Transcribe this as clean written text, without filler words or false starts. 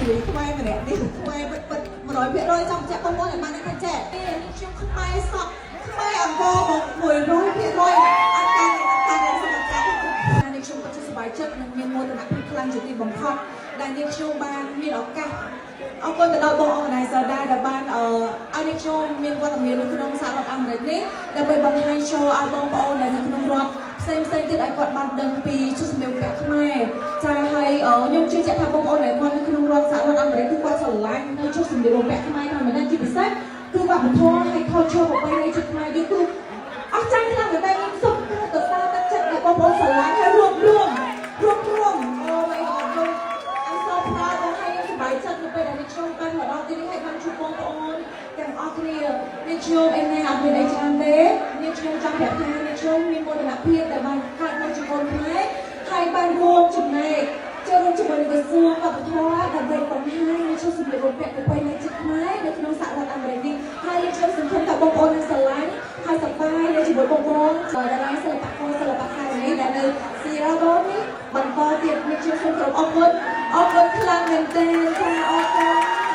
ជួយខ្មែរម្នាក់នេះខ្មែរពិត100%ចំចាក់បងប្អូនឲ្យបានថាចែកខ្ញុំខ្មែរសក់ខ្មែរអង្គមក100%អត់កាន់សម្រាប់ចាក់នេះខ្ញុំពិតជាសប្បាយចិត្តនិងមានមោទនភាពខ្លាំងជាទីបំផុតដែលនាងខ្ញុំបានមានឱកាសអរគុណទៅដល់បង organizer ដែលបានឲ្យនាងខ្ញុំមានវត្តមាននៅក្នុងសហរដ្ឋអាមេរិកនេះដើម្បីបង្ហាញ show ឲ្យបងប្អូននៅក្នុងរដ្ឋផ្សេងៗទៀតឲ្យគាត់បានដឹងពីជំនឿពាក់ខ្មែរចាហើយខ្ញុំជឿជាក់ថាបងប្អូនដែលគាត់នៅក្នុងរដ្ឋសហរដ្ឋអាមេរិកគឺគាត់ស្រឡាញ់នៅជំនឿពាក់ខ្មែរថាមិនមែនជាពិសេសគឺវប្បធម៌ហើយ culture ប្រពៃណីជាតិខ្មែរនេះគឺអស្ចារ្យខ្លាំងតែខ្ញុំសុខទៅសារទឹកចិត្តដែលបងប្អូនស្រឡាញ់ហើយរួមអូmy god I'm so proud ដែលហើយខ្ញុំសប្បាយចិត្តនៅពេលដែលនាងខ្ញុំបានមកដល់ទីនេះហើយបានជួបបងប្អូនទាំងអស់គ្នានាងខ្ញុំអេណាអត់មានអីច្រើនទេនាងខ្ញុំចង់ប្រាប់ថានាងខ្ញុំមានមោទនភាពដែលបានកើតមកជាកូនខ្មែរហើយបានរួមចំណែកចូលរួមជាមួយនឹងក្រសួងវប្បធម៌ដើម្បីបង្ហាញនូវសម្ភារៈពាក់ប្រពៃណីជាតិខ្មែរនៅក្នុងសហរដ្ឋអាមេរិកនេះហើយនាងខ្ញុំសង្ឃឹមថាបងប្អូននឹងស្រឡាញ់ហើយសប្បាយនៅជាមួយបងប្អូនតារាសិល្បករសិល្បករនេះដែលនៅស៊ីរ៉ាបូនេះបន្តទៀតនាងខ្ញុំសូមអរគុណខ្លាំងមែនទែនចាអរគុណ